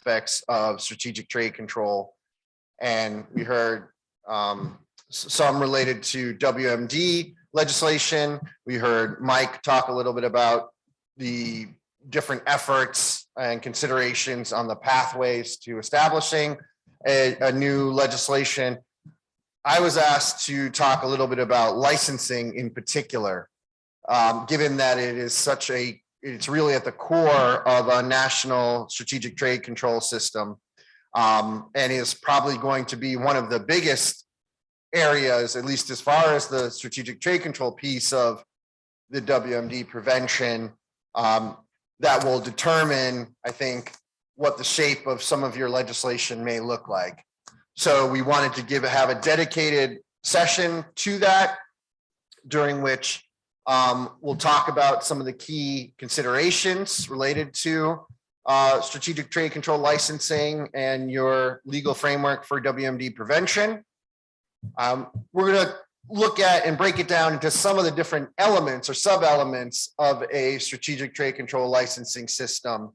aspects of strategic trade control. And we heard some related to WMD legislation. We heard Mike talk a little bit about the different efforts and considerations on the pathways to establishing a new legislation. I was asked to talk a little bit about licensing in particular, given that it is it's really at the core of a national strategic trade control system, and is probably going to be one of the biggest areas, at least as far as the strategic trade control piece of the WMD prevention, that will determine, I think, what the shape of some of your legislation may look like. So we wanted to have a dedicated session to that, during which we'll talk about some of the key considerations related to strategic trade control licensing and your legal framework for WMD prevention. We're going to look at and break it down into some of the different elements or sub-elements of a strategic trade control licensing system.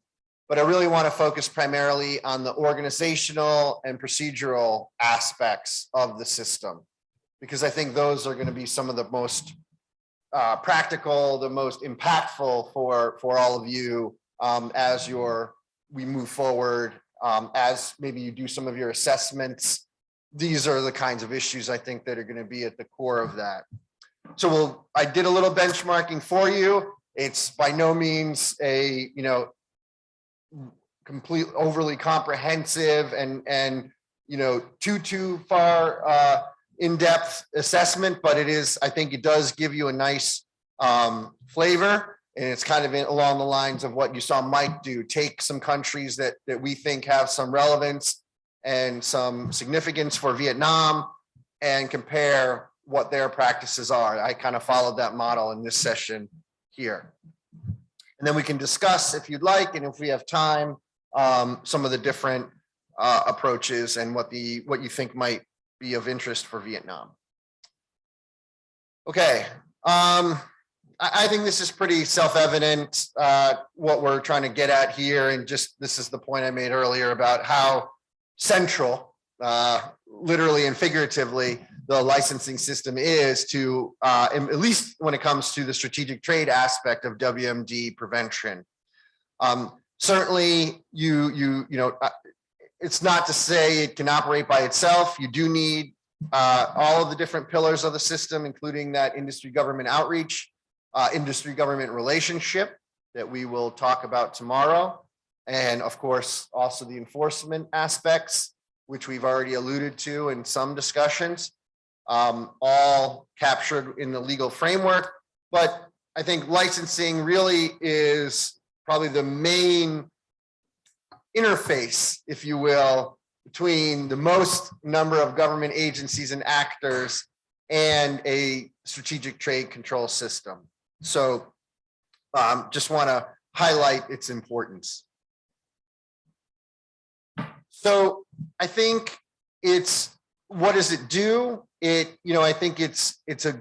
But I really want to focus primarily on the organizational and procedural aspects of the system, because I think those are going to be some of the most practical, the most impactful for all of you as we move forward, as maybe you do some of your assessments. These are the kinds of issues I think that are going to be at the core of that. So I did a little benchmarking for you. It's by no means a complete overly comprehensive and too far in-depth assessment, but it is, I think it does give you a nice flavor, and it's kind of along the lines of what you saw Mike do. Take some countries that we think have some relevance and some significance for Vietnam and compare what their practices are. I kind of followed that model in this session here. And then we can discuss, if you'd like, and if we have time, some of the different approaches and what you think might be of interest for Vietnam. Okay, I think this is pretty self-evident, what we're trying to get at here, and just this is the point I made earlier about how central, literally and figuratively, the licensing system is to, at least when it comes to the strategic trade aspect of WMD prevention. Certainly, it's not to say it can operate by itself. You do need all of the different pillars of the system, including that industry government outreach, industry government relationship that we will talk about tomorrow. And of course, also the enforcement aspects, which we've already alluded to in some discussions, all captured in the legal framework. But I think licensing really is probably the main interface, if you will, between the most number of government agencies and actors and a strategic trade control system. So just want to highlight its importance. So I think what does it do? I think it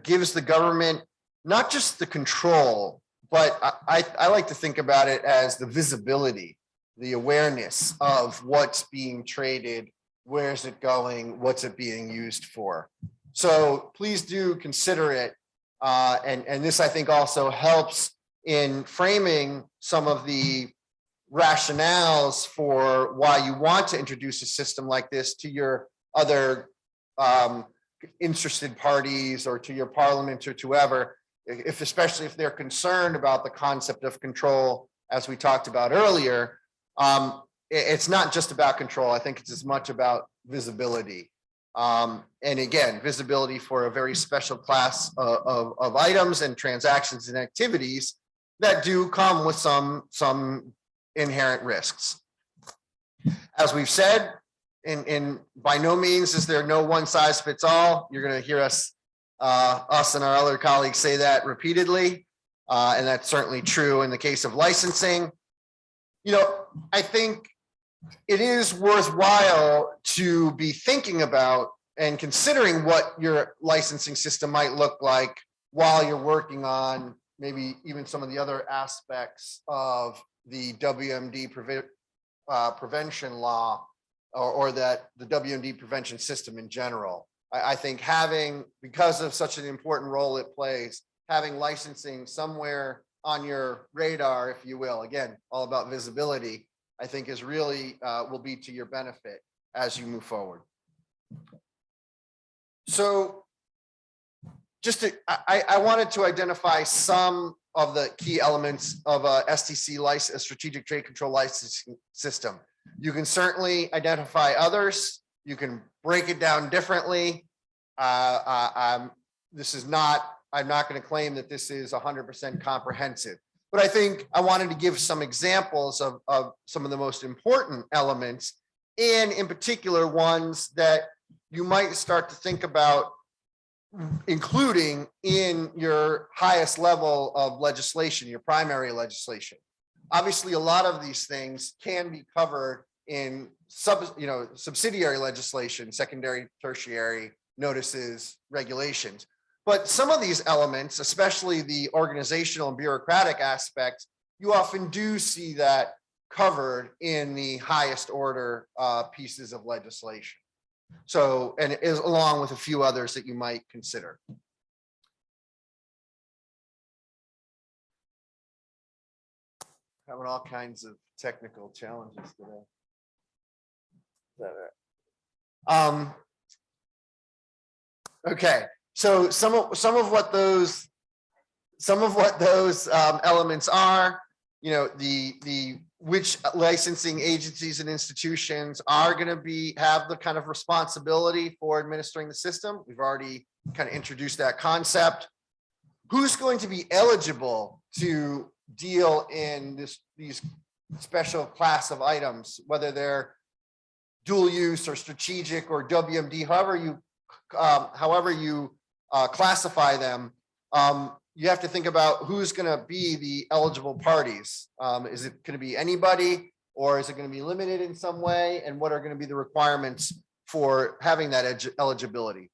gives the government not just the control, but I like to think about it as the visibility, the awareness of what's being traded, where is it going, what's it being used for. So please do consider it. And this, I think, also helps in framing some of the rationales for why you want to introduce a system like this to your other interested parties or to your parliament or to whoever, especially if they're concerned about the concept of control, as we talked about earlier. It's not just about control. I think it's as much about visibility. And again, visibility for a very special class of items and transactions and activities that do come with some inherent risks. As we've said, by no means is there no one size fits all. You're going to hear us and our other colleagues say that repeatedly, and that's certainly true in the case of licensing. I think it is worthwhile to be thinking about and considering what your licensing system might look like while you're working on maybe even some of the other aspects of the WMD prevention law or that the WMD prevention system in general. I think because of such an important role it plays, having licensing somewhere on your radar, if you will, again, all about visibility, I think is really will be to your benefit as you move forward. So I wanted to identify some of the key elements of a STC license, a strategic trade control licensing system. You can certainly identify others. You can break it down differently. I'm not going to claim that this is 100% comprehensive, but I think I wanted to give some examples of some of the most important elements, and in particular ones that you might start to think about including in your highest level of legislation, your primary legislation. Obviously, a lot of these things can be covered in subsidiary legislation, secondary, tertiary notices, regulations. But some of these elements, especially the organizational and bureaucratic aspects, you often do see that covered in the highest order pieces of legislation. So, and it is along with a few others that you might consider. Having all kinds of technical challenges today. Okay, so some of what those elements are, which licensing agencies and institutions are going to have the kind of responsibility for administering the system. We've already kind of introduced that concept. Who's going to be eligible to deal in these special class of items, whether they're dual use or strategic or WMD, however you classify them. You have to think about who's going to be the eligible parties. Is it going to be anybody, or is it going to be limited in some way? And what are going to be the requirements for having that eligibility?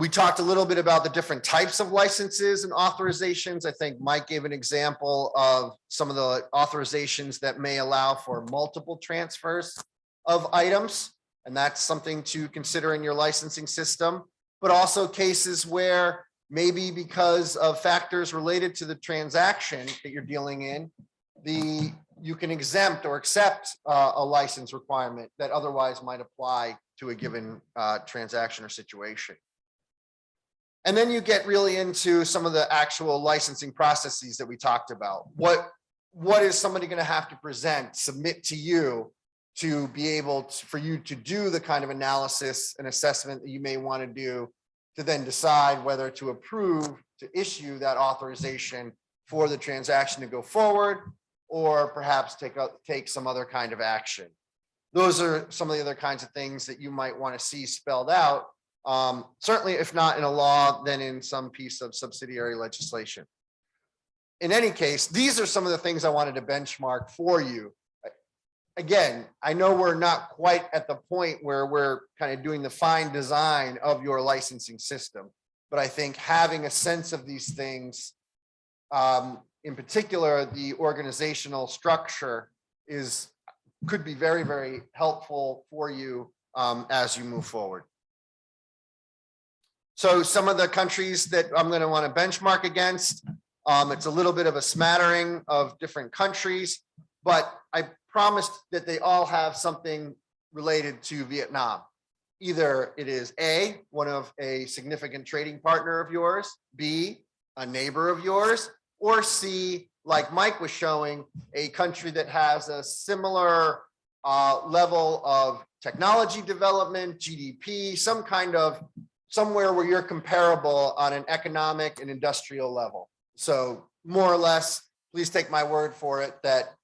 We talked a little bit about the different types of licenses and authorizations. I think Mike gave an example of some of the authorizations that may allow for multiple transfers of items. And that's something to consider in your licensing system, but also cases where maybe because of factors related to the transaction that you're dealing in, you can exempt or accept a license requirement that otherwise might apply to a given transaction or situation. And then you get really into some of the actual licensing processes that we talked about. What is somebody going to have to submit to you to be able for you to do the kind of analysis and assessment that you may want to do to then decide whether to approve, to issue that authorization for the transaction to go forward, or perhaps take some other kind of action. Those are some of the other kinds of things that you might want to see spelled out. Certainly, if not in a law, then in some piece of subsidiary legislation. In any case, these are some of the things I wanted to benchmark for you. Again, I know we're not quite at the point where we're kind of doing the fine design of your licensing system, but I think having a sense of these things, in particular, the organizational structure could be very, very helpful for you as you move forward. So some of the countries that I'm going to want to benchmark against, it's a little bit of a smattering of different countries, but I promised that they all have something related to Vietnam. Either it is A, one of a significant trading partner of yours, B, a neighbor of yours, or C, like Mike was showing, a country that has a similar level of technology development, GDP, somewhere where you're comparable on an economic and industrial level. So more or less, please take my word for it that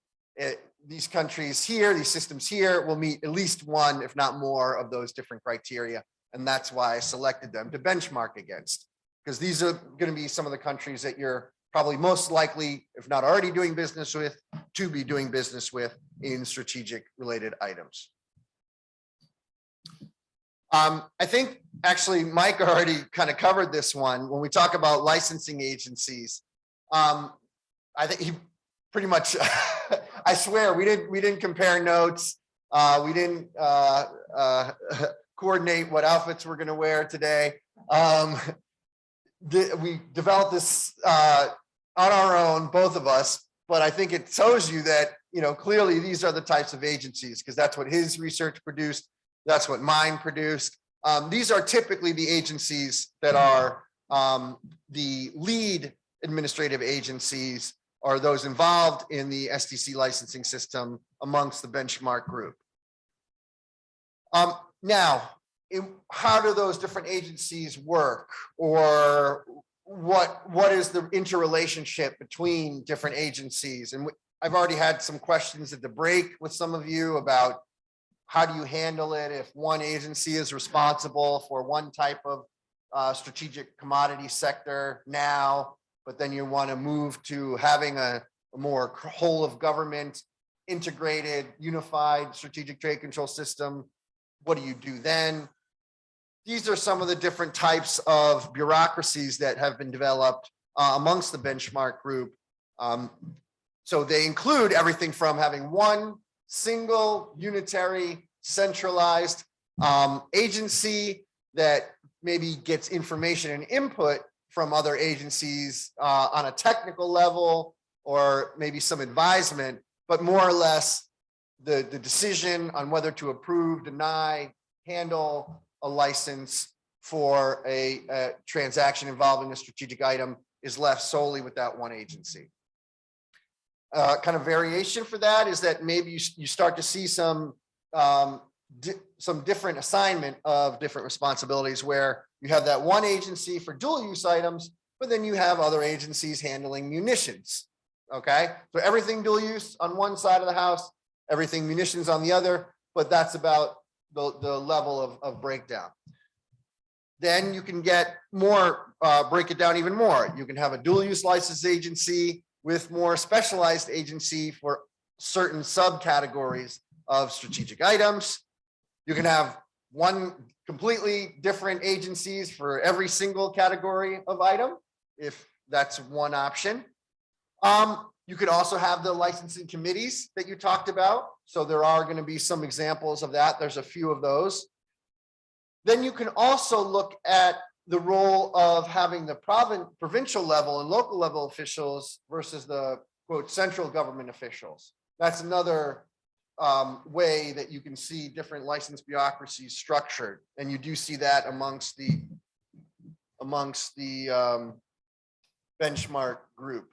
these countries here, these systems here will meet at least one, if not more, of those different criteria. And that's why I selected them to benchmark against, because these are going to be some of the countries that you're probably most likely, if not already doing business with, to be doing business with in strategic related items. I think actually Mike already kind of covered this one when we talk about licensing agencies. I think pretty much, I swear, we didn't compare notes. We didn't coordinate what outfits we're going to wear today. We developed this on our own, both of us, but I think it shows you that, clearly these are the types of agencies, because that's what his research produced. That's what mine produced. These are typically the agencies that are the lead administrative agencies, or those involved in the SDC licensing system amongst the benchmark group. Now, how do those different agencies work, or what is the interrelationship between different agencies? And I've already had some questions at the break with some of you about how do you handle it if one agency is responsible for one type of strategic commodity sector now, but then you want to move to having a more whole of government integrated unified strategic trade control system. What do you do then? These are some of the different types of bureaucracies that have been developed amongst the benchmark group. So they include everything from having one single unitary centralized agency that maybe gets information and input from other agencies on a technical level, or maybe some advisement, but more or less the decision on whether to approve, deny, handle a license for a transaction involving a strategic item is left solely with that one agency. Kind of variation for that is that maybe you start to see some different assignment of different responsibilities, where you have that one agency for dual use items, but then you have other agencies handling munitions. Okay, so everything dual use on one side of the house, everything munitions on the other, but that's about the level of breakdown. Then you can get more, break it down even more. You can have a dual use license agency with more specialized agency for certain subcategories of strategic items. You can have one completely different agencies for every single category of item, if that's one option. You could also have the licensing committees that you talked about. So there are going to be some examples of that. There's a few of those. Then you can also look at the role of having the provincial level and local level officials versus the quote central government officials. That's another way that you can see different license bureaucracies structured, and you do see that amongst the benchmark group.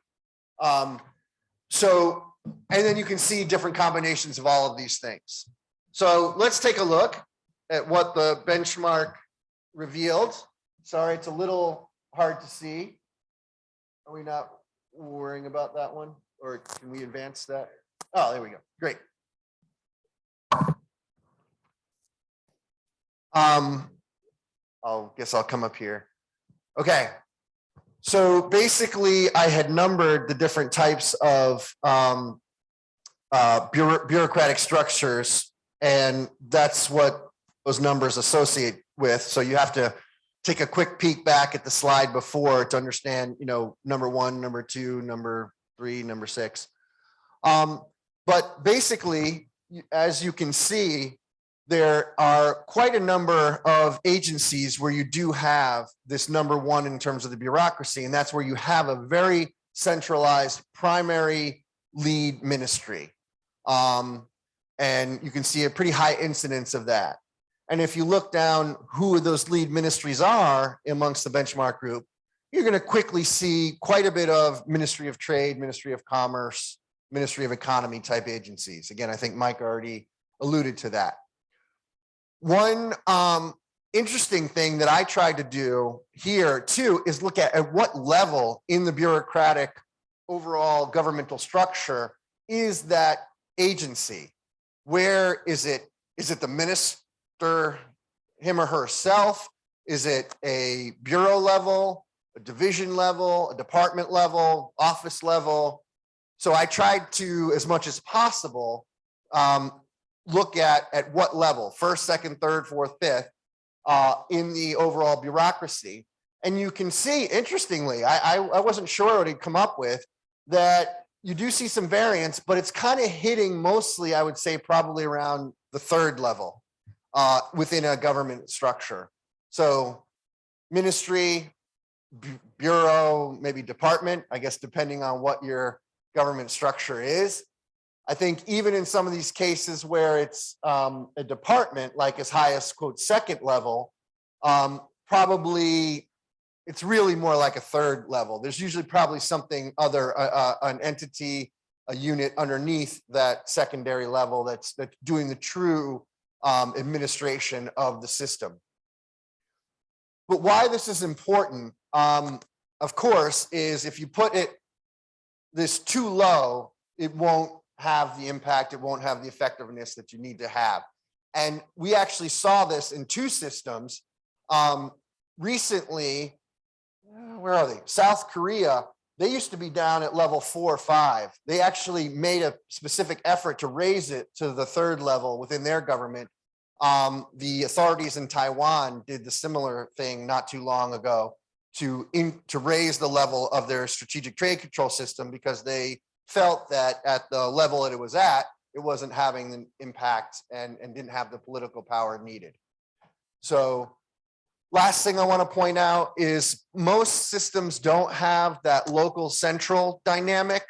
And then you can see different combinations of all of these things. So let's take a look at what the benchmark revealed. Sorry, it's a little hard to see. Are we not worrying about that one, or can we advance that? Oh, there we go. Great. Guess I'll come up here. Okay. So basically, I had numbered the different types of bureaucratic structures, and that's what those numbers associate with. So you have to take a quick peek back at the slide before to understand, number 1, number 2, number 3, number 6. But basically, as you can see, there are quite a number of agencies where you do have this number 1 in terms of the bureaucracy, and that's where you have a very centralized primary lead ministry. And you can see a pretty high incidence of that. And if you look down who those lead ministries are amongst the benchmark group, you're going to quickly see quite a bit of Ministry of Trade, Ministry of Commerce, Ministry of Economy type agencies. Again, I think Mike already alluded to that. One interesting thing that I tried to do here too is look at what level in the bureaucratic overall governmental structure is that agency. Where is it? Is it the minister, him or herself? Is it a bureau level, a division level, a department level, office level? So I tried to, as much as possible, look at what level, first, second, third, fourth, fifth, in the overall bureaucracy. And you can see, interestingly, I wasn't sure what he'd come up with, that you do see some variance, but it's kind of hitting mostly, I would say, probably around the third level within a government structure. So ministry, bureau, maybe department, I guess, depending on what your government structure is. I think even in some of these cases where it's a department, like as high as quote second level, probably it's really more like a third level. There's usually probably something other, an entity, a unit underneath that secondary level that's doing the true administration of the system. But why this is important, of course, is if you put this too low, it won't have the impact, it won't have the effectiveness that you need to have. And we actually saw this in two systems. Recently, where are they? South Korea, they used to be down at level 4 or 5. They actually made a specific effort to raise it to the third level within their government. The authorities in Taiwan did the similar thing not too long ago to raise the level of their strategic trade control system, because they felt that at the level that it was at, it wasn't having an impact and didn't have the political power needed. So last thing I want to point out is most systems don't have that local central dynamic,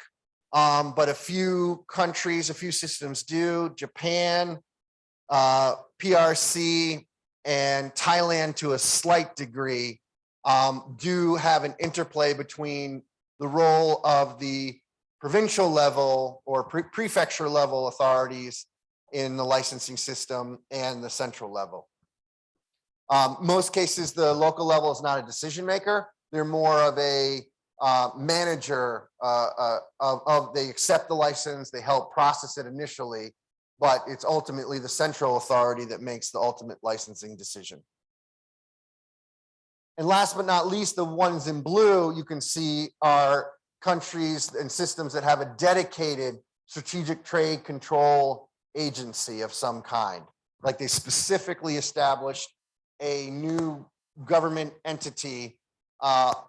but a few countries, a few systems do. Japan, PRC, and Thailand to a slight degree do have an interplay between the role of the provincial level or prefecture level authorities in the licensing system and the central level. Most cases, the local level is not a decision maker. They're more of a manager they accept the license, they help process it initially, but it's ultimately the central authority that makes the ultimate licensing decision. And last but not least, the ones in blue you can see are countries and systems that have a dedicated strategic trade control agency of some kind. Like they specifically established a new government entity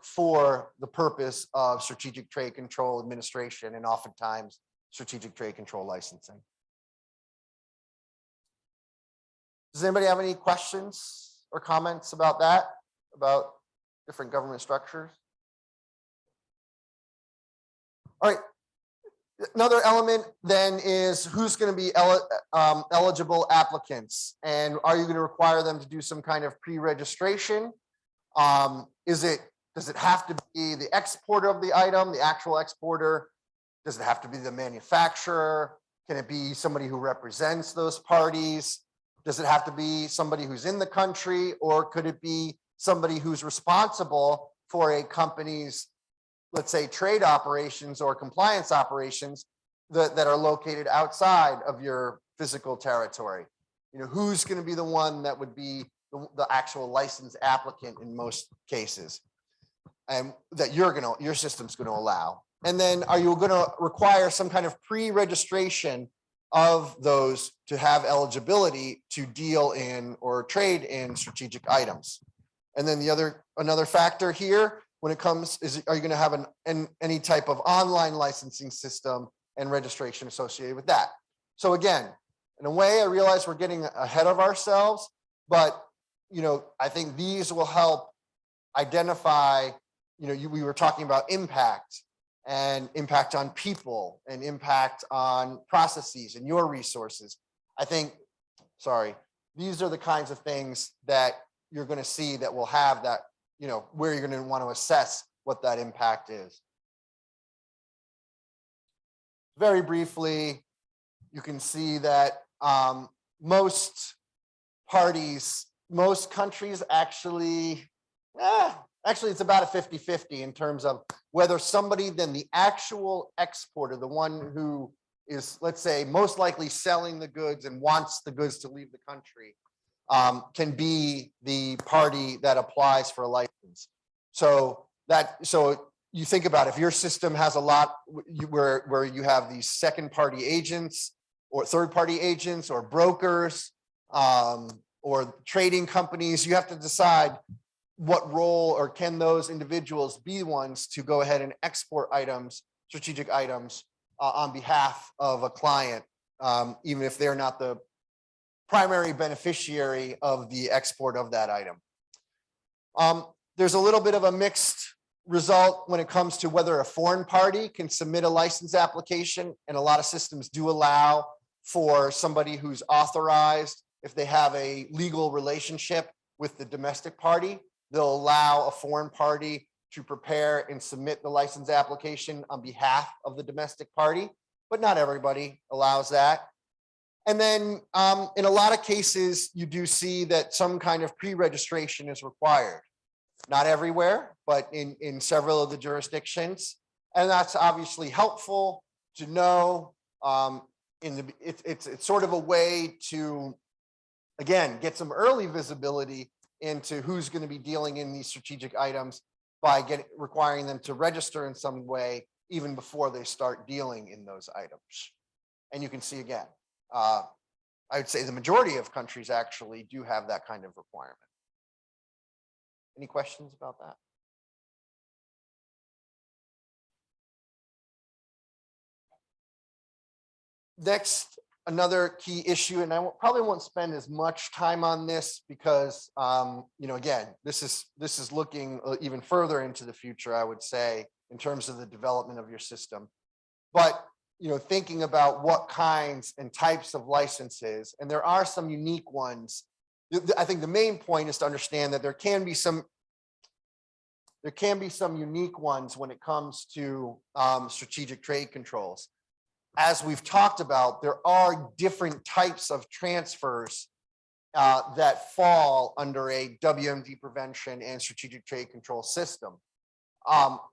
for the purpose of strategic trade control administration and oftentimes strategic trade control licensing. Does anybody have any questions or comments about that, about different government structures? All right, another element then is who's going to be eligible applicants, and are you going to require them to do some kind of pre-registration? Does it have to be the exporter of the item, the actual exporter? Does it have to be the manufacturer? Can it be somebody who represents those parties? Does it have to be somebody who's in the country, or could it be somebody who's responsible for a company's, let's say, trade operations or compliance operations that are located outside of your physical territory? You know, who's going to be the one that would be the actual license applicant in most cases, and that your system's going to allow? And then are you going to require some kind of pre-registration of those to have eligibility to deal in or trade in strategic items? And then another factor here when it comes is, are you going to have any type of online licensing system and registration associated with that? So again, in a way, I realize we're getting ahead of ourselves, but I think these will help identify, we were talking about impact and impact on people and impact on processes and your resources. These are the kinds of things that you're going to see that will have that, where you're going to want to assess what that impact is. Very briefly, you can see that most countries actually it's about a 50-50 in terms of whether somebody, then the actual exporter, the one who is, let's say, most likely selling the goods and wants the goods to leave the country, can be the party that applies for a license. So you think about if your system has a lot where you have these second party agents or third party agents or brokers or trading companies, you have to decide what role, or can those individuals be ones to go ahead and export items, strategic items, on behalf of a client, even if they're not the primary beneficiary of the export of that item. There's a little bit of a mixed result when it comes to whether a foreign party can submit a license application, and a lot of systems do allow for somebody who's authorized, if they have a legal relationship with the domestic party, they'll allow a foreign party to prepare and submit the license application on behalf of the domestic party, but not everybody allows that. And then in a lot of cases, you do see that some kind of pre-registration is required. Not everywhere, but in several of the jurisdictions. And that's obviously helpful to know. It's sort of a way to, again, get some early visibility into who's going to be dealing in these strategic items by requiring them to register in some way even before they start dealing in those items. And you can see again, I would say the majority of countries actually do have that kind of requirement. Any questions about that? Next, another key issue, and I probably won't spend as much time on this because, again, this is looking even further into the future, I would say, in terms of the development of your system. But, thinking about what kinds and types of licenses, and there are some unique ones. I think the main point is to understand that there can be some unique ones when it comes to strategic trade controls. As we've talked about, there are different types of transfers that fall under a WMD prevention and strategic trade control system.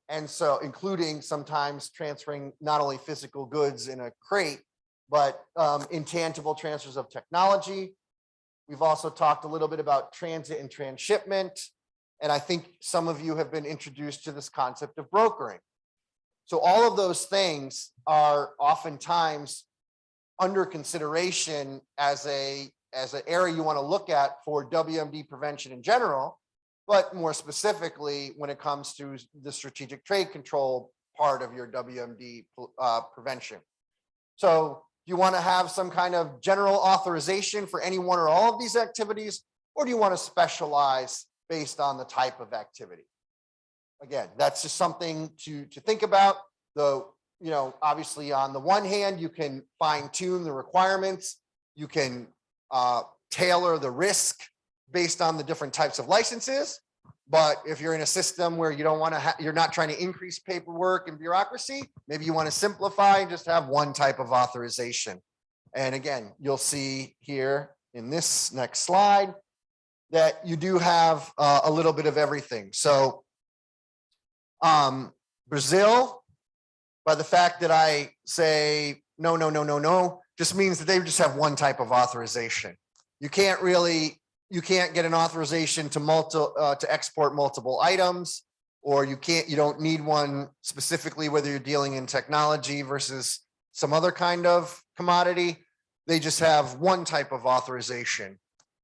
And so including sometimes transferring not only physical goods in a crate, but intangible transfers of technology. We've also talked a little bit about transit and transshipment. And I think some of you have been introduced to this concept of brokering. So all of those things are oftentimes under consideration as an area you want to look at for WMD prevention in general, but more specifically when it comes to the strategic trade control part of your WMD prevention. So do you want to have some kind of general authorization for any one or all of these activities, or do you want to specialize based on the type of activity? Again, that's just something to think about. Though, obviously on the one hand, you can fine tune the requirements. You can tailor the risk based on the different types of licenses. But if you're in a system where you don't want to, you're not trying to increase paperwork and bureaucracy, maybe you want to simplify and just have one type of authorization. And again, you'll see here in this next slide that you do have a little bit of everything. So Brazil, by the fact that I say no, just means that they just have one type of authorization. You can't get an authorization to export multiple items, or you don't need one specifically whether you're dealing in technology versus some other kind of commodity. They just have one type of authorization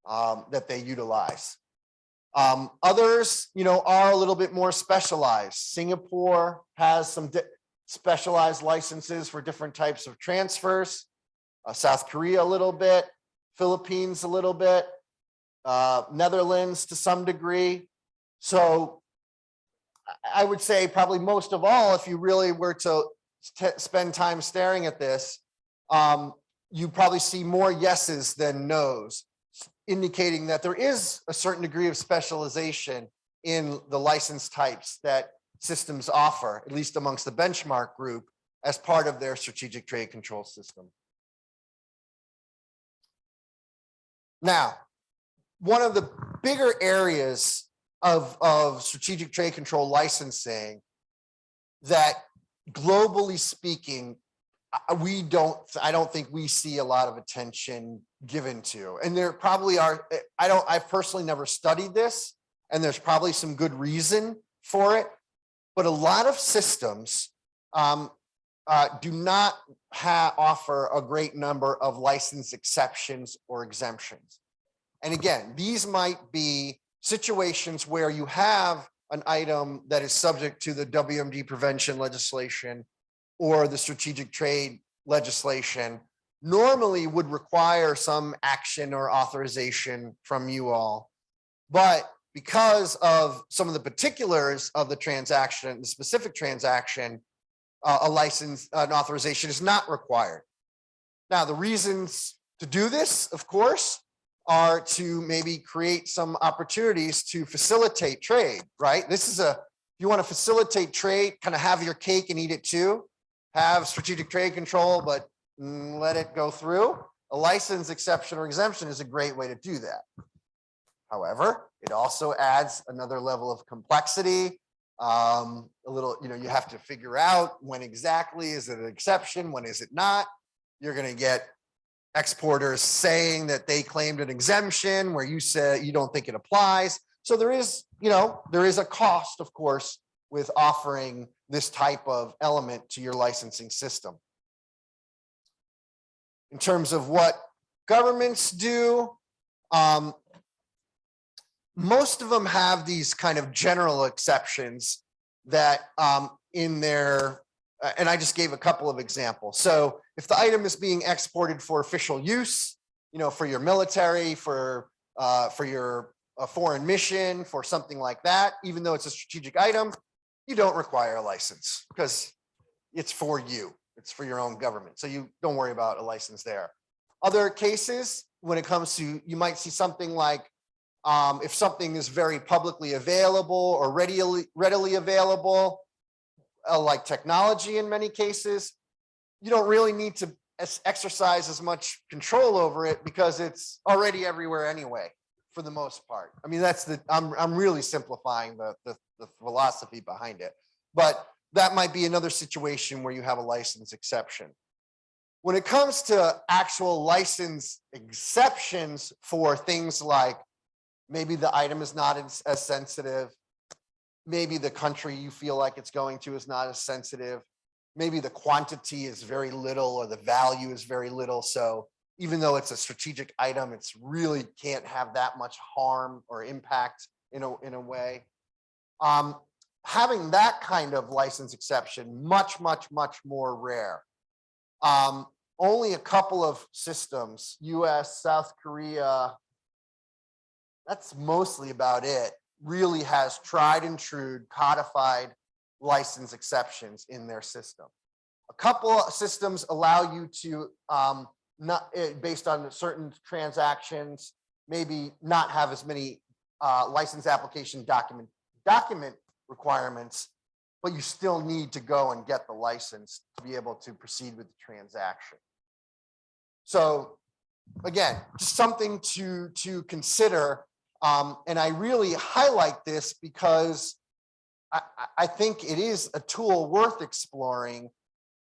that they utilize. Others, are a little bit more specialized. Singapore has some specialized licenses for different types of transfers. South Korea a little bit, Philippines a little bit, Netherlands to some degree. So I would say probably most of all, if you really were to spend time staring at this, you probably see more yeses than nos, indicating that there is a certain degree of specialization in the license types that systems offer, at least amongst the benchmark group, as part of their strategic trade control system. Now, one of the bigger areas of strategic trade control licensing that, globally speaking, I don't think we see a lot of attention given to. And there probably are, I've personally never studied this, and there's probably some good reason for it, but a lot of systems do not offer a great number of license exceptions or exemptions. And again, these might be situations where you have an item that is subject to the WMD prevention legislation, or the strategic trade legislation normally would require some action or authorization from you all. But because of some of the particulars of the transaction, the specific transaction, a license, an authorization is not required. Now, the reasons to do this, of course, are to maybe create some opportunities to facilitate trade, right? This is you want to facilitate trade, kind of have your cake and eat it too, have strategic trade control, but let it go through. A license exception or exemption is a great way to do that. However, it also adds another level of complexity. A little, you have to figure out when exactly is it an exception, when is it not. You're going to get exporters saying that they claimed an exemption where you say you don't think it applies. So there is a cost, of course, with offering this type of element to your licensing system. In terms of what governments do, most of them have these kind of general exceptions that in their, and I just gave a couple of examples. So if the item is being exported for official use, for your military, for your foreign mission, for something like that, even though it's a strategic item, you don't require a license because it's for you. It's for your own government. So you don't worry about a license there. Other cases, when it comes to, you might see something like, if something is very publicly available or readily available, like technology in many cases, you don't really need to exercise as much control over it because it's already everywhere anyway, for the most part. I mean, I'm really simplifying the philosophy behind it, but that might be another situation where you have a license exception. When it comes to actual license exceptions for things like maybe the item is not as sensitive, maybe the country you feel like it's going to is not as sensitive, maybe the quantity is very little or the value is very little. So even though it's a strategic item, it's really can't have that much harm or impact in a way. Having that kind of license exception, much, much, much more rare. Only a couple of systems, US, South Korea, that's mostly about it, really has tried and true codified license exceptions in their system. A couple of systems allow you to, based on certain transactions, maybe not have as many license application document requirements, but you still need to go and get the license to be able to proceed with the transaction. So again, just something to consider. And I really highlight this because I think it is a tool worth exploring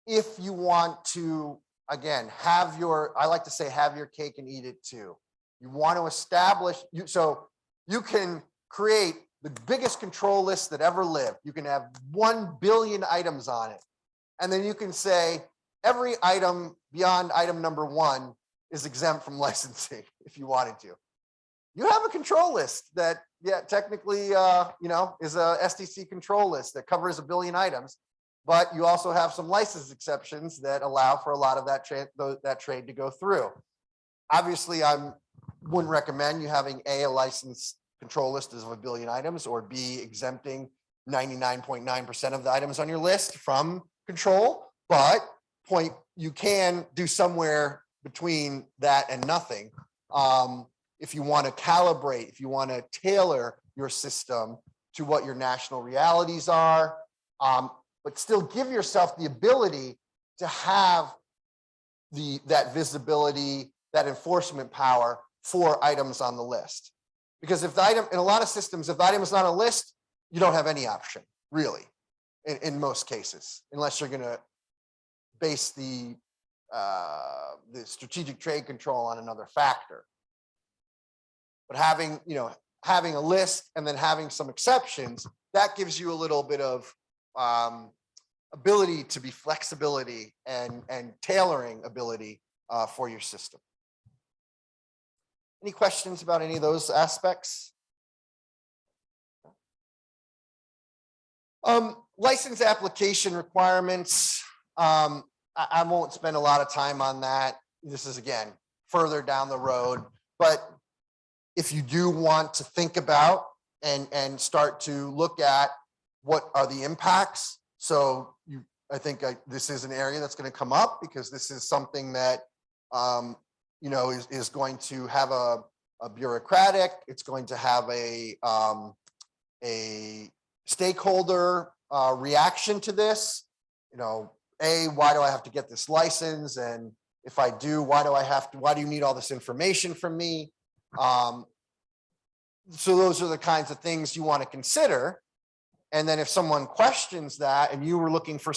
if you want to, again, I like to say, have your cake and eat it too. You want to establish, so you can create the biggest control list that ever lived. You can have 1 billion items on it. And then you can say every item beyond item number 1 is exempt from licensing if you wanted to. You have a control list that, yeah, technically, is a STC control list that covers 1 billion items, but you also have some license exceptions that allow for a lot of that trade to go through. Obviously, I wouldn't recommend you having a license control list of 1 billion items, or B, exempting 99.9% of the items on your list from control, but you can do somewhere between that and nothing. If you want to calibrate, if you want to tailor your system to what your national realities are, but still give yourself the ability to have that visibility, that enforcement power for items on the list. Because if the item, in a lot of systems, if the item is not on a list, you don't have any option, really, in most cases, unless you're going to base the strategic trade control on another factor. But having a list and then having some exceptions, that gives you a little bit of ability to be flexibility and tailoring ability for your system. Any questions about any of those aspects? License application requirements. I won't spend a lot of time on that. This is, again, further down the road. But if you do want to think about and start to look at what are the impacts, so I think this is an area that's going to come up, because this is something that is going to have a bureaucratic, it's going to have a stakeholder reaction to this. Why do I have to get this license? And if I do, why do you need all this information from me? So those are the kinds of things you want to consider. And then if someone questions that and you were looking for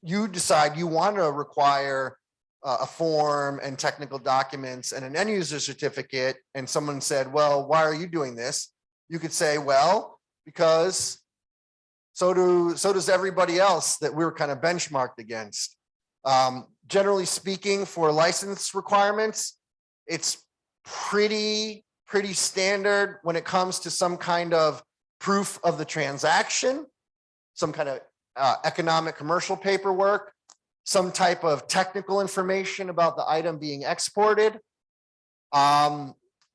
you decide you want to require a form and technical documents and an end user certificate, and someone said, well, why are you doing this? You could say, well, because so does everybody else that we're kind of benchmarked against. Generally speaking, for license requirements, it's pretty standard when it comes to some kind of proof of the transaction, some kind of economic commercial paperwork, some type of technical information about the item being exported.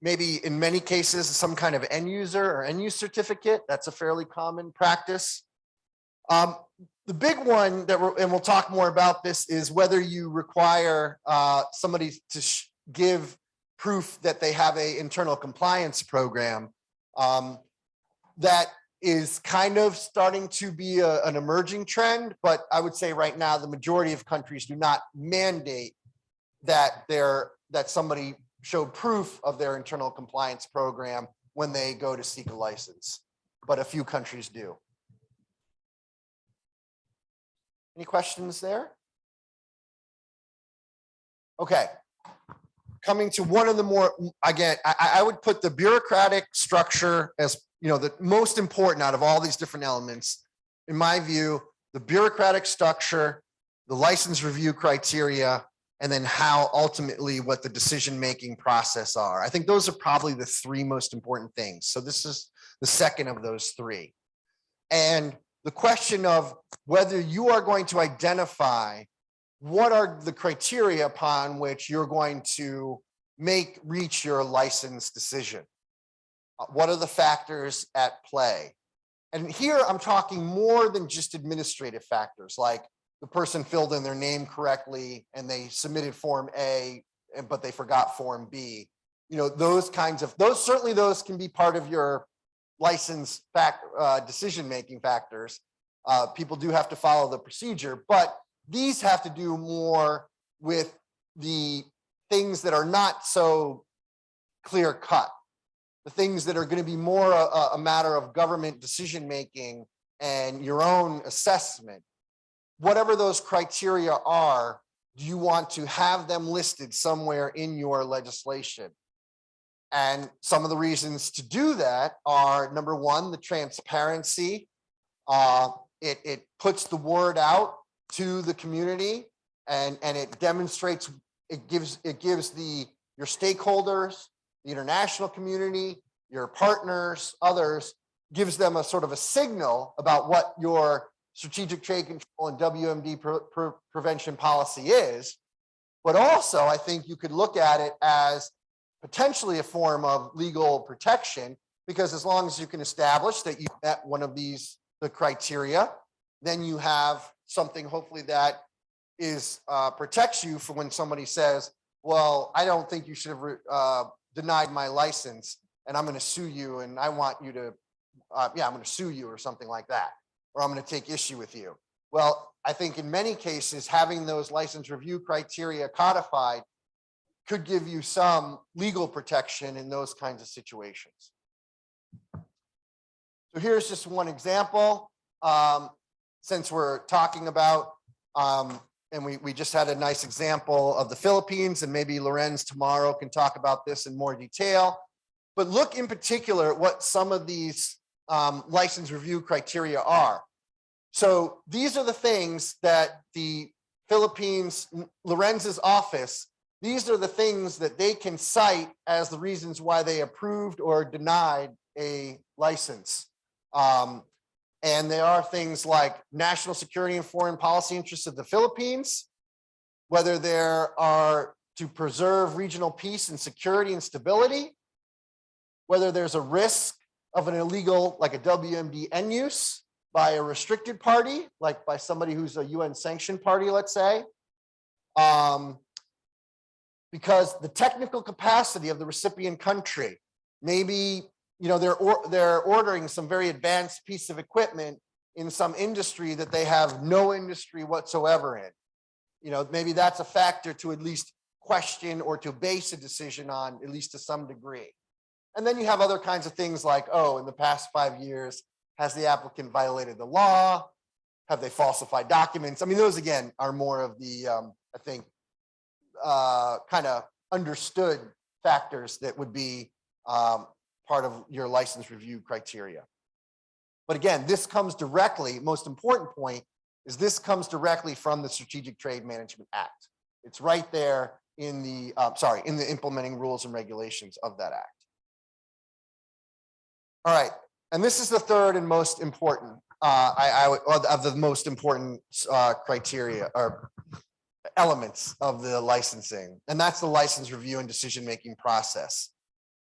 Maybe in many cases, some kind of end user or end use certificate. That's a fairly common practice. The big one and we'll talk more about this, is whether you require somebody to give proof that they have an internal compliance program. That is kind of starting to be an emerging trend, but I would say right now the majority of countries do not mandate that somebody showed proof of their internal compliance program when they go to seek a license, but a few countries do. Any questions there? Okay. Coming to one of the more, again, I would put the bureaucratic structure as, the most important out of all these different elements. In my view, the bureaucratic structure, the license review criteria, and then how ultimately what the decision-making process are. I think those are probably the three most important things. So this is the second of those three. And the question of whether you are going to identify what are the criteria upon which you're going to reach your license decision. What are the factors at play? And here I'm talking more than just administrative factors, like the person filled in their name correctly and they submitted Form A, but they forgot Form B. Those can be part of your license decision-making factors. People do have to follow the procedure, but these have to do more with the things that are not so clear cut, the things that are going to be more a matter of government decision-making and your own assessment. Whatever those criteria are, do you want to have them listed somewhere in your legislation? And some of the reasons to do that are, number one, the transparency. It puts the word out to the community, and it demonstrates, it gives your stakeholders, the international community, your partners, others, gives them a sort of a signal about what your strategic trade control and WMD prevention policy is. But also, I think you could look at it as potentially a form of legal protection, because as long as you can establish that you met one of the criteria, then you have something hopefully that protects you for when somebody says, well, I don't think you should have denied my license, and I'm going to sue you, and I want you to, I'm going to sue you or something like that, or I'm going to take issue with you. Well, I think in many cases, having those license review criteria codified could give you some legal protection in those kinds of situations. So here's just one example. Since we're talking about, and we just had a nice example of the Philippines, and maybe Lorenz tomorrow can talk about this in more detail. But look in particular at what some of these license review criteria are. So these are the things that the Philippines, Lorenz's office, these are the things that they can cite as the reasons why they approved or denied a license. And there are things like national security and foreign policy interests of the Philippines, whether there are to preserve regional peace and security and stability, whether there's a risk of an illegal, like a WMD end use by a restricted party, like by somebody who's a UN sanctioned party, let's say, because the technical capacity of the recipient country, maybe they're ordering some very advanced piece of equipment in some industry that they have no industry whatsoever in. Maybe that's a factor to at least question or to base a decision on, at least to some degree. And then you have other kinds of things like, oh, in the past 5 years, has the applicant violated the law? Have they falsified documents? I mean, those again are more of the, I think, kind of understood factors that would be part of your license review criteria. But again, this comes directly, most important point is this comes directly from the Strategic Trade Management Act. It's right there in the, in the implementing rules and regulations of that act. All right, and this is the third and most important, of the most important criteria or elements of the licensing, and that's the license review and decision-making process.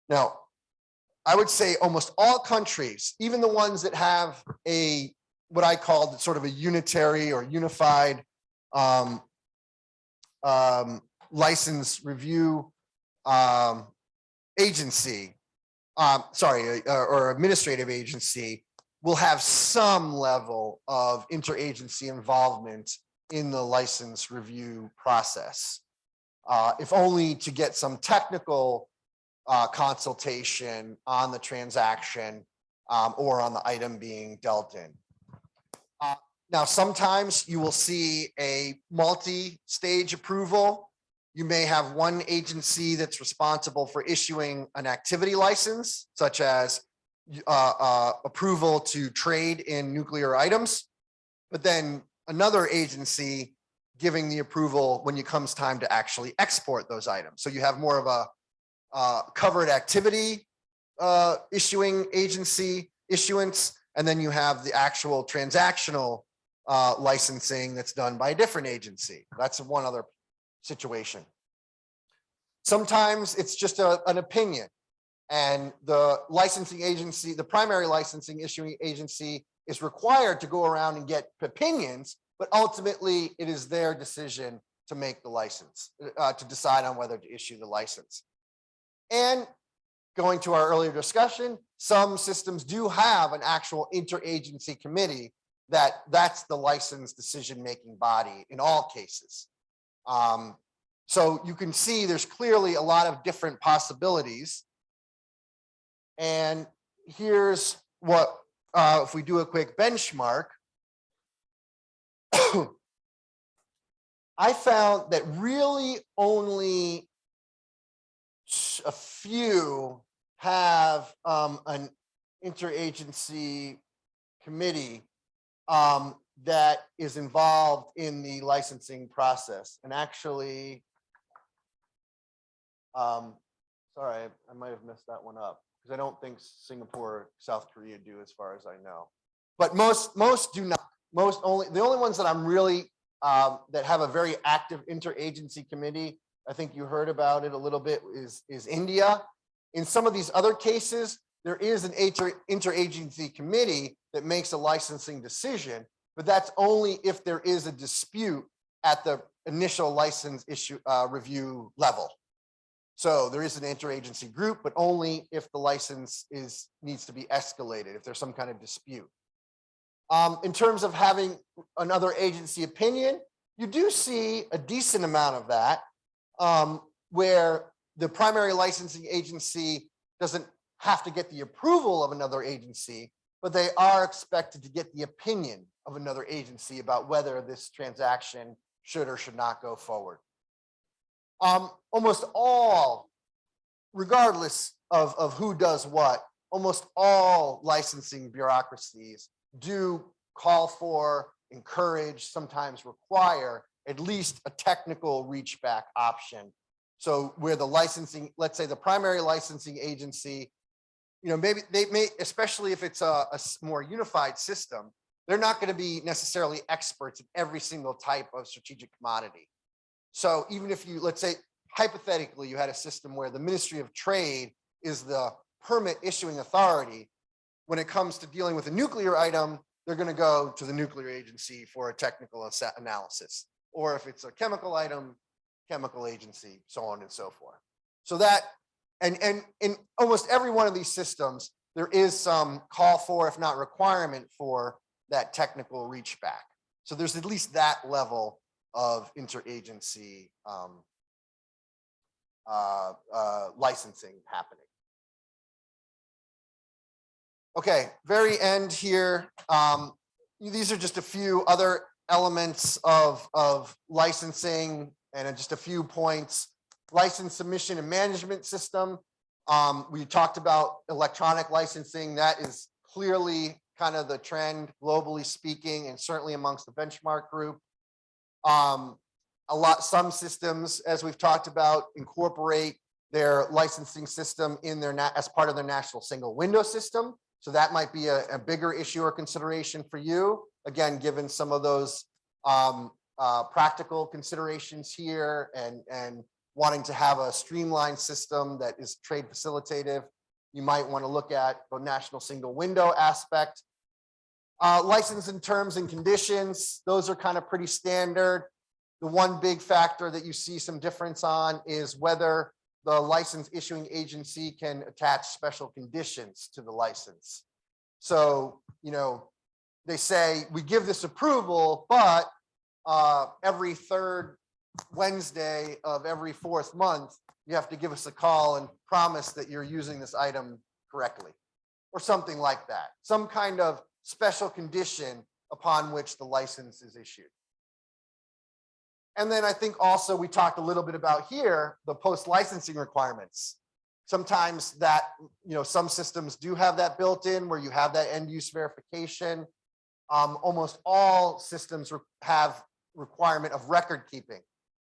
Now, I would say almost all countries, even the ones that have what I call sort of a unitary or unified license review agency, or administrative agency, will have some level of interagency involvement in the license review process, if only to get some technical consultation on the transaction or on the item being dealt in. Now, sometimes you will see a multi-stage approval. You may have one agency that's responsible for issuing an activity license, such as approval to trade in nuclear items, but then another agency giving the approval when it comes time to actually export those items. So you have more of a covered activity issuing agency issuance, and then you have the actual transactional licensing that's done by a different agency. That's one other situation. Sometimes it's just an opinion, and the licensing agency, the primary licensing issuing agency, is required to go around and get opinions, but ultimately it is their decision to make the license, to decide on whether to issue the license. And going to our earlier discussion, some systems do have an actual interagency committee that's the license decision-making body in all cases. So you can see there's clearly a lot of different possibilities. And here's what, if we do a quick benchmark, I found that really only a few have an interagency committee that is involved in the licensing process. And actually, sorry, I might have messed that one up because I don't think Singapore or South Korea do, as far as I know. But most do not. The only ones that I'm really that have a very active interagency committee, I think you heard about it a little bit, is India. In some of these other cases, there is an interagency committee that makes a licensing decision, but that's only if there is a dispute at the initial license issue review level. So there is an interagency group, but only if the license needs to be escalated, if there's some kind of dispute. In terms of having another agency opinion, you do see a decent amount of that, where the primary licensing agency doesn't have to get the approval of another agency, but they are expected to get the opinion of another agency about whether this transaction should or should not go forward. Almost all, regardless of who does what, almost all licensing bureaucracies do call for, encourage, sometimes require at least a technical reach back option. So where the licensing, let's say the primary licensing agency maybe they may, especially if it's a more unified system, they're not going to be necessarily experts in every single type of strategic commodity. So even if you, let's say, hypothetically, you had a system where the Ministry of Trade is the permit issuing authority, when it comes to dealing with a nuclear item, they're going to go to the nuclear agency for a technical analysis. Or if it's a chemical item, chemical agency, so on and so forth. So that, and in almost every one of these systems, there is some call for, if not requirement for, that technical reach back. So there's at least that level of interagency licensing happening. Okay, very end here. These are just a few other elements of licensing and just a few points. License submission and management system. We talked about electronic licensing. That is clearly kind of the trend globally speaking, and certainly amongst the benchmark group. Some systems, as we've talked about, incorporate their licensing system in their as part of their national single window system. So that might be a bigger issue or consideration for you. Again, given some of those practical considerations here and wanting to have a streamlined system that is trade facilitative, you might want to look at the national single window aspect. License and terms and conditions, those are kind of pretty standard. The one big factor that you see some difference on is whether the license issuing agency can attach special conditions to the license. So, they say, we give this approval, but every third Wednesday of every fourth month, you have to give us a call and promise that you're using this item correctly, or something like that. Some kind of special condition upon which the license is issued. And then I think also we talked a little bit about here, the post-licensing requirements. Sometimes that, some systems do have that built in where you have that end use verification. Almost all systems have requirement of record keeping,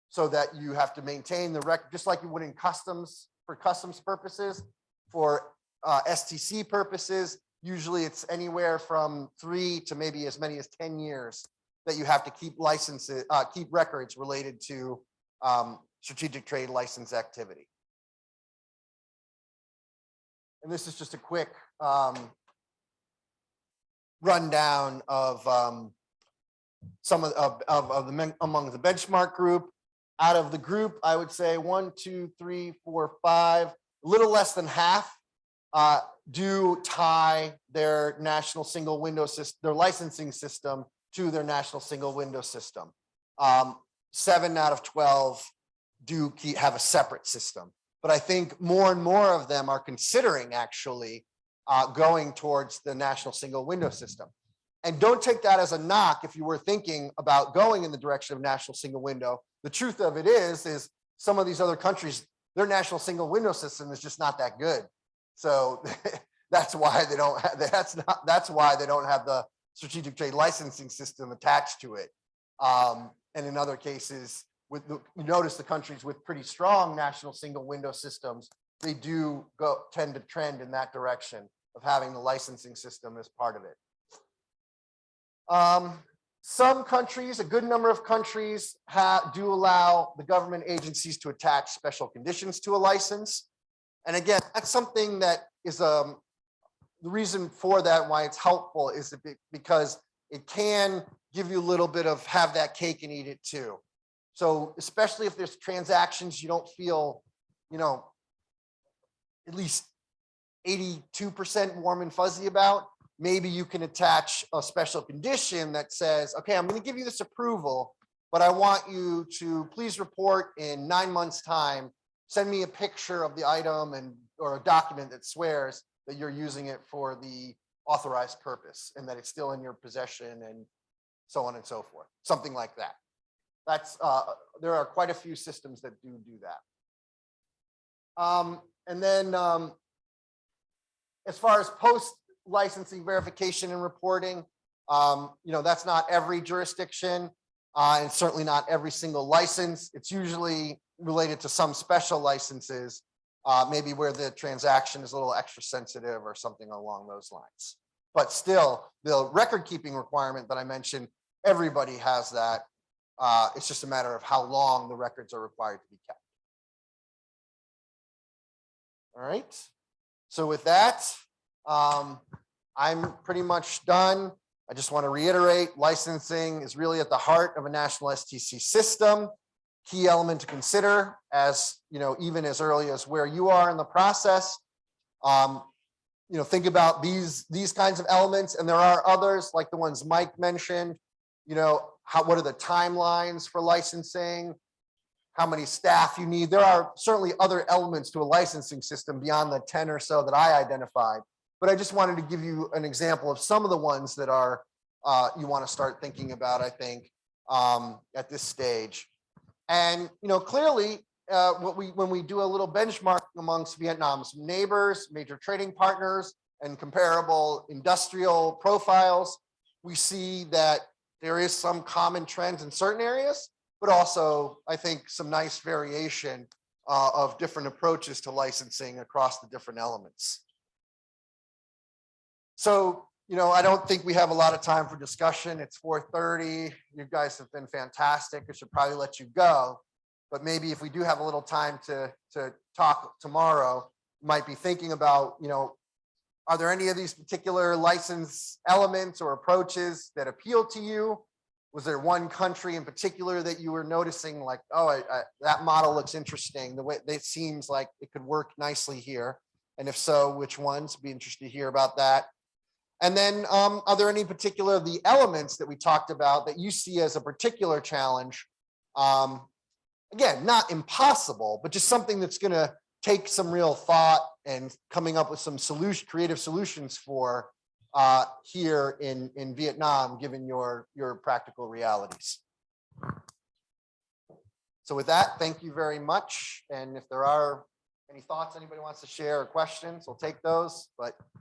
so that you have to maintain the record, just like you would in customs, for customs purposes. For STC purposes, usually it's anywhere from 3 to maybe as many as 10 years that you have to keep licenses, keep records related to strategic trade license activity. And this is just a quick rundown of some of the among the benchmark group. Out of the group, I would say 1, 2, 3, 4, 5, a little less than half do tie their national single window system, their licensing system, to their national single window system. 7 out of 12 do have a separate system. But I think more and more of them are considering actually going towards the national single window system. And don't take that as a knock if you were thinking about going in the direction of national single window. The truth of it is some of these other countries, their national single window system is just not that good. So that's why they don't have, that's why they don't have the strategic trade licensing system attached to it. And in other cases, you notice the countries with pretty strong national single window systems, they do tend to trend in that direction of having the licensing system as part of it. Some countries, a good number of countries, do allow the government agencies to attach special conditions to a license. And again, that's something that is the reason for that, why it's helpful, is because it can give you a little bit of have that cake and eat it too. So especially if there's transactions you don't feel, at least 82% warm and fuzzy about, maybe you can attach a special condition that says, okay, I'm going to give you this approval, but I want you to please report in 9 months' time, send me a picture of the item or a document that swears that you're using it for the authorized purpose and that it's still in your possession and so on and so forth, something like that. That's there are quite a few systems that do that. And then as far as post licensing verification and reporting, that's not every jurisdiction and certainly not every single license. It's usually related to some special licenses maybe where the transaction is a little extra sensitive or something along those lines. But still, the record keeping requirement that I mentioned, everybody has that. It's just a matter of how long the records are required to be kept. All right. So with that, I'm pretty much done. I just want to reiterate, licensing is really at the heart of a national STC system. Key element to consider, as even as early as where you are in the process. Think about these kinds of elements, and there are others like the ones Mike mentioned. What are the timelines for licensing? How many staff you need? There are certainly other elements to a licensing system beyond the 10 or so that I identified. But I just wanted to give you an example of some of the ones that are you want to start thinking about, I think, at this stage. And clearly, when we do a little benchmark amongst Vietnam's neighbors, major trading partners, and comparable industrial profiles, we see that there is some common trends in certain areas, but also, I think, some nice variation of different approaches to licensing across the different elements. So, I don't think we have a lot of time for discussion. It's 4:30. You guys have been fantastic. I should probably let you go. But maybe if we do have a little time to talk tomorrow, you might be thinking about, are there any of these particular license elements or approaches that appeal to you? Was there one country in particular that you were noticing like, oh, that model looks interesting, the way it seems like it could work nicely here? And if so, which ones? Be interested to hear about that. And then are there any particular of the elements that we talked about that you see as a particular challenge? Again, not impossible, but just something that's going to take some real thought and coming up with some creative solutions for here in Vietnam, given your practical realities. So with that, thank you very much. And if there are any thoughts anybody wants to share or questions, we'll take those. But